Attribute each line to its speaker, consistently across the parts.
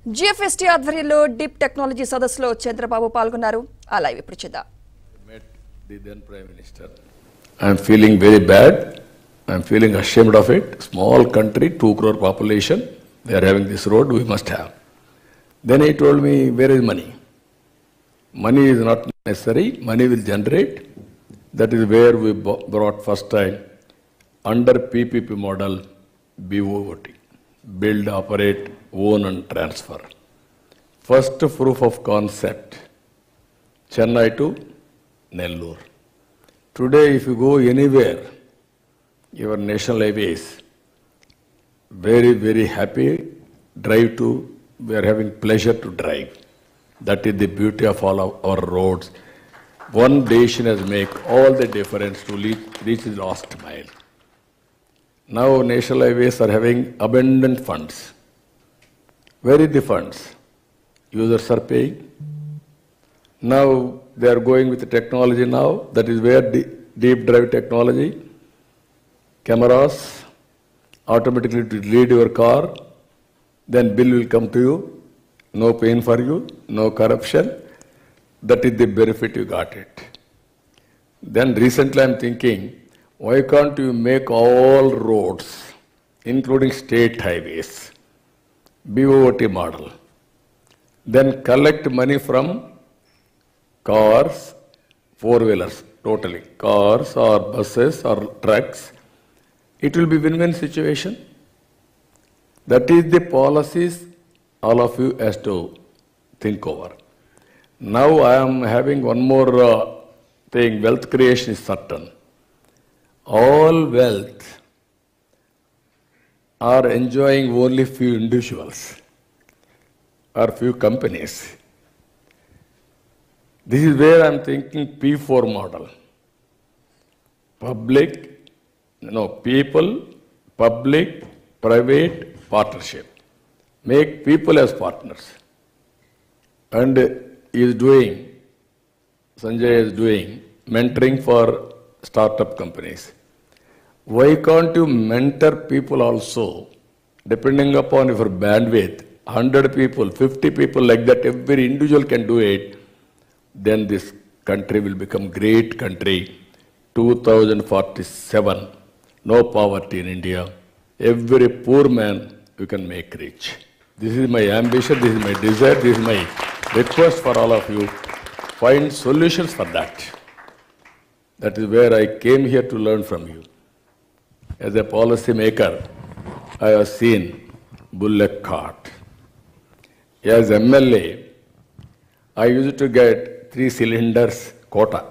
Speaker 1: GFST ఆధ్వర్యంలో deep technology సదస్సులో చంద్రబాబు పాల్గొన్నారు. ఆ లైవ్ ఇప్పుడు చూద్దాం.
Speaker 2: Met the then Prime Minister. I am feeling very bad. I am feeling ashamed of it. Small country, 2 crore population. They are having this road. We must have. Then he told me, where is money? Money is not necessary. Money will generate. That is where we brought first time under PPP model BOT. Build, operate, own and transfer. First proof of concept, Chennai to Nellore. Today if you go anywhere, your national highways, very, very happy, drive to, we are having pleasure to drive. That is the beauty of all of our roads. One decision has made all the difference to reach the last mile. Now national highways are having abundant funds. Where is the funds? Users are paying. Now they are going with the technology now. That is where the deep drive technology, cameras, automatically to read your car, then bill will come to you. No pain for you, no corruption. That is the benefit you got it. Then recently I am thinking, why can't you make all roads, including state highways, BOT model? Then collect money from cars, 4-wheelers, totally. Cars or buses or trucks. It will be win-win situation. That is the policies all of you has to think over. Now I am having one more thing, wealth creation is certain. All wealth are enjoying only few individuals or few companies. This is where I am thinking P4 model. People, public, private partnership. Make people as partners. And Sanjay is doing mentoring for startup companies. Why can't you mentor people also, depending upon your bandwidth, 100 people, 50 people like that, every individual can do it, then this country will become great country. 2047, no poverty in India. Every poor man you can make rich. This is my ambition, this is my desire, this is my request for all of you. Find solutions for that. That is where I came here to learn from you. As a policy maker, I have seen bullock cart. As MLA, I used to get 3 cylinders quota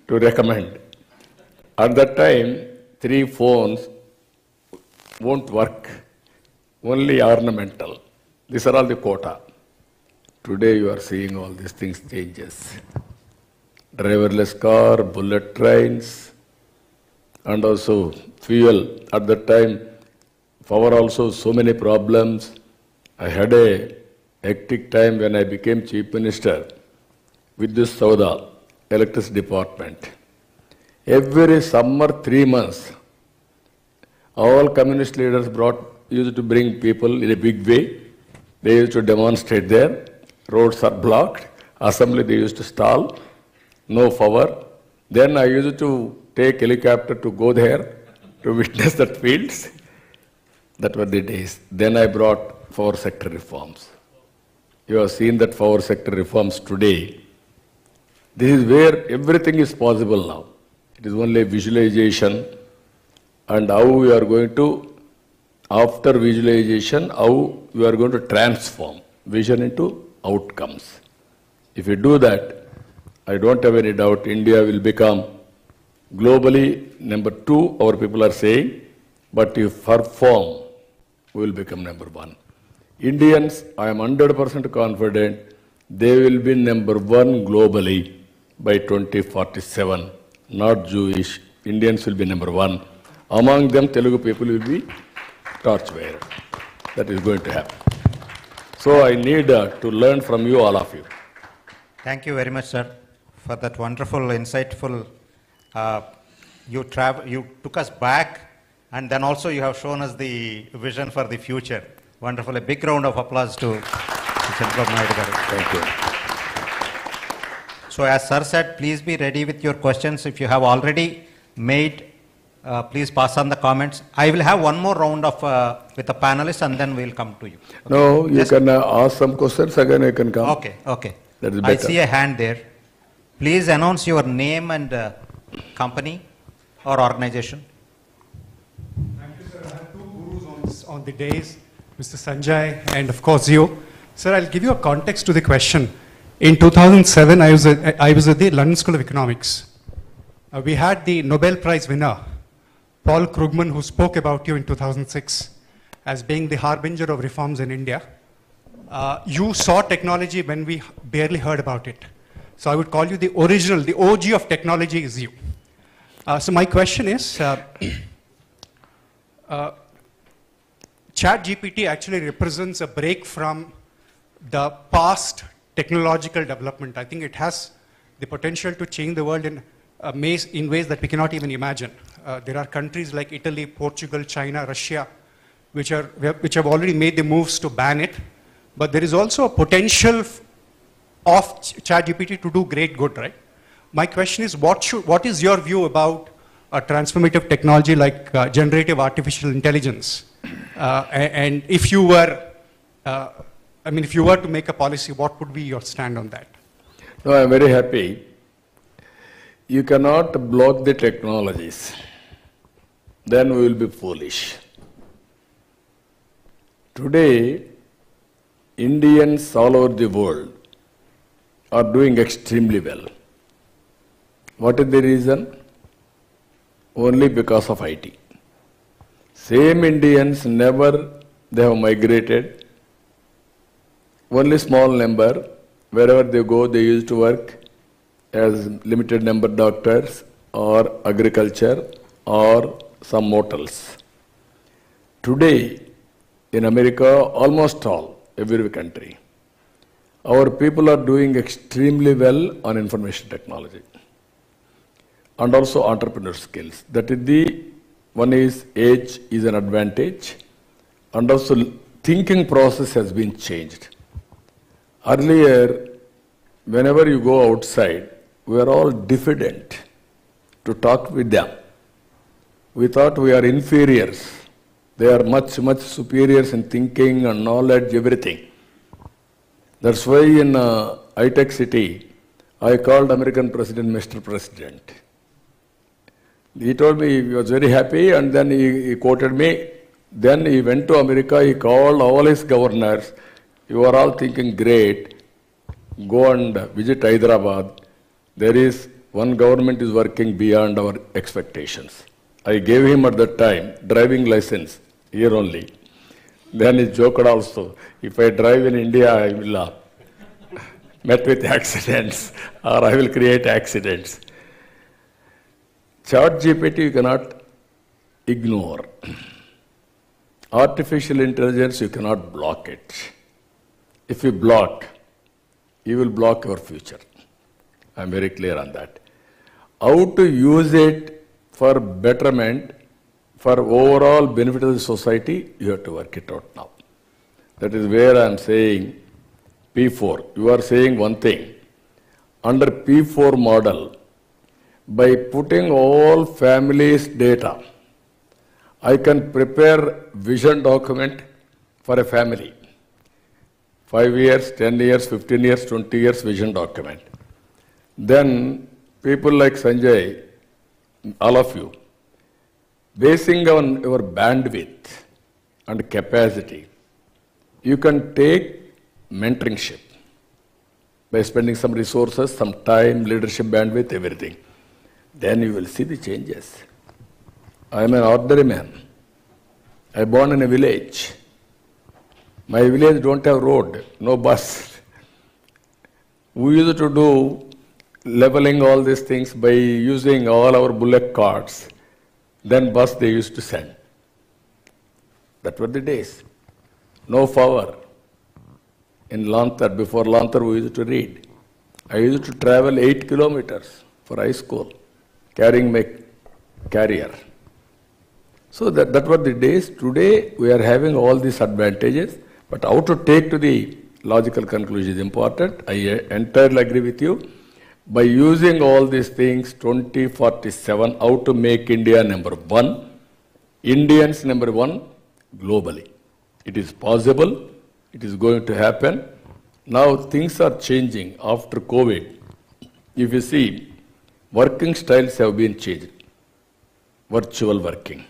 Speaker 2: to recommend. At that time, 3 phones won't work, only ornamental. These are all the quota. Today you are seeing all these things changes. Driverless car, bullet trains, and also fuel. At that time, power also so many problems. I had a hectic time when I became Chief Minister with this Sauda, Electricity Department. Every summer, 3 months, all communist leaders used to bring people in a big way. They used to demonstrate there. Roads are blocked. Assembly they used to stall. No power. Then I used to take helicopter to go there to witness that fields. That were the days. Then I brought power sector reforms. You have seen that power sector reforms today. This is where everything is possible now. It is only visualization and how we are going to, after visualization, how we are going to transform vision into outcomes. If you do that, I don't have any doubt India will become globally number 2, our people are saying, but if perform, we will become number 1. Indians, I am 100% confident, they will be number 1 globally by 2047. Not Jewish, Indians will be number 1. Among them, Telugu people will be torchbearer. That is going to happen. So I need to learn from you, all of you.
Speaker 3: Thank you very much, sir, for that wonderful, insightful. You took us back, and then also you have shown us the vision for the future. Wonderful. A big round of applause to Chandrababu Naidu garu.
Speaker 2: Thank you.
Speaker 3: So as sir said, please be ready with your questions. If you have already made, please pass on the comments. I will have one more round of with the panelists and then we'll come to you. Okay.
Speaker 2: No, you
Speaker 3: Yes.
Speaker 2: can ask some questions, again I can come.
Speaker 3: Okay, okay.
Speaker 2: That is
Speaker 3: I
Speaker 2: better.
Speaker 3: see a hand there. Please announce your name and company or organization.
Speaker 4: Thank you, sir. I have two gurus on the days, Mr. Sanjay and of course you. Sir, I'll give you a context to the question. In 2007, I was at the London School of Economics. We had the Nobel Prize winner, Paul Krugman, who spoke about you in 2006 as being the harbinger of reforms in India. You saw technology when we barely heard about it. So I would call you the original, the OG of technology is you. So my question is, ChatGPT actually represents a break from the past technological development. I think it has the potential to change the world in ways that we cannot even imagine. There are countries like Italy, Portugal, China, Russia, which have already made the moves to ban it. But there is also a potential of ChatGPT to do great good, right? My question is, what is your view about a transformative technology like generative artificial intelligence? And if you were, if you were to make a policy, what would be your stand on that?
Speaker 2: No, I am very happy. You cannot block the technologies. Then we will be foolish. Today, Indians all over the world are doing extremely well. What is the reason? Only because of IT. Same Indians they have migrated. Only small number, wherever they go, they used to work as limited number doctors or agriculture or some motels. Today, in America, almost every country, our people are doing extremely well on information technology and also entrepreneur skills. That is one is age is an advantage, and also thinking process has been changed. Earlier, whenever you go outside, we are all diffident to talk with them. We thought we are inferiors. They are much, much superiors in thinking and knowledge, everything. That's why in high-tech city, I called American President Mr. President. He told me he was very happy, and then he quoted me. Then he went to America, he called all his governors. You are all thinking great. Go and visit Hyderabad. There is one government is working beyond our expectations. I gave him at that time driving license, here only. Then he joked also, if I drive in India, I will met with accidents or I will create accidents. ChatGPT you cannot ignore. Artificial intelligence, you cannot block it. If you block, you will block your future. I'm very clear on that. How to use it for betterment, for overall benefit of the society, you have to work it out now. That is where I'm saying P4. You are saying one thing. Under P4 model, by putting all families' data, I can prepare vision document for a family. 5 years, 10 years, 15 years, 20 years vision document. Then people like Sanjay, all of you, basing on your bandwidth and capacity, you can take mentorship by spending some resources, some time, leadership bandwidth, everything. Then you will see the changes. I am an ordinary man. I born in a village. My village don't have road, no bus. We used to do leveling all these things by using all our bullock carts. Then bus they used to send. That were the days. No power. In Lanthar, before Lanthar we used to read. I used to travel 8 kilometers for high school, carrying my carrier. So that were the days. Today we are having all these advantages, but how to take to the logical conclusion is important. I entirely agree with you. By using all these things, 2047, how to make India number one, Indians number one globally. It is possible. It is going to happen. Now things are changing after COVID. If you see, working styles have been changed. Virtual working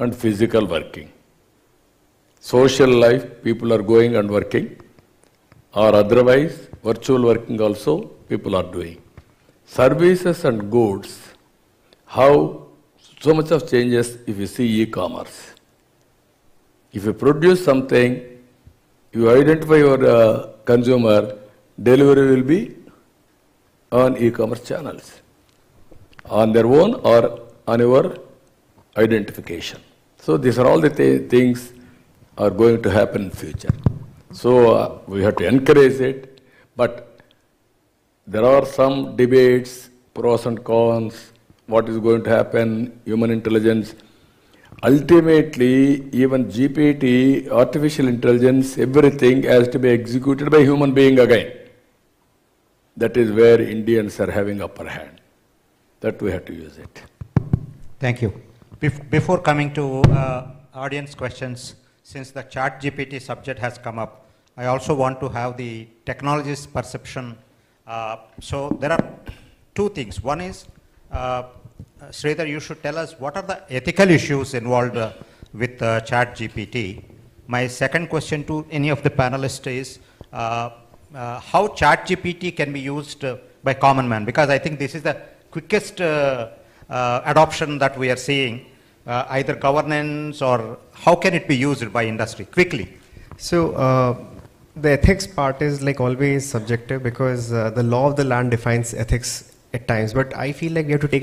Speaker 2: and physical working. Social life, people are going and working, or otherwise, virtual working also people are doing. Services and goods, how so much of changes if you see e-commerce. If you produce something, you identify your consumer, delivery will be on e-commerce channels, on their own or on your identification. So these are all the things are going to happen in future. So we have to encourage it, but there are some debates, pros and cons, what is going to happen, human intelligence. Ultimately, even GPT, artificial intelligence, everything has to be executed by human being again. That is where Indians are having upper hand. That we have to use it.
Speaker 3: Thank you. Before coming to audience questions, since the chat GPT subject has come up, I also want to have the technologist perception. So there are two things. One is, Sridhar, you should tell us what are the ethical issues involved with chat GPT. My second question to any of the panelists is, how chat GPT can be used by common man? Because I think this is the quickest adoption that we are seeing, either governance or how can it be used by industry quickly?
Speaker 5: So the ethics part is like always subjective because the law of the land defines ethics at times, but I feel like we have to take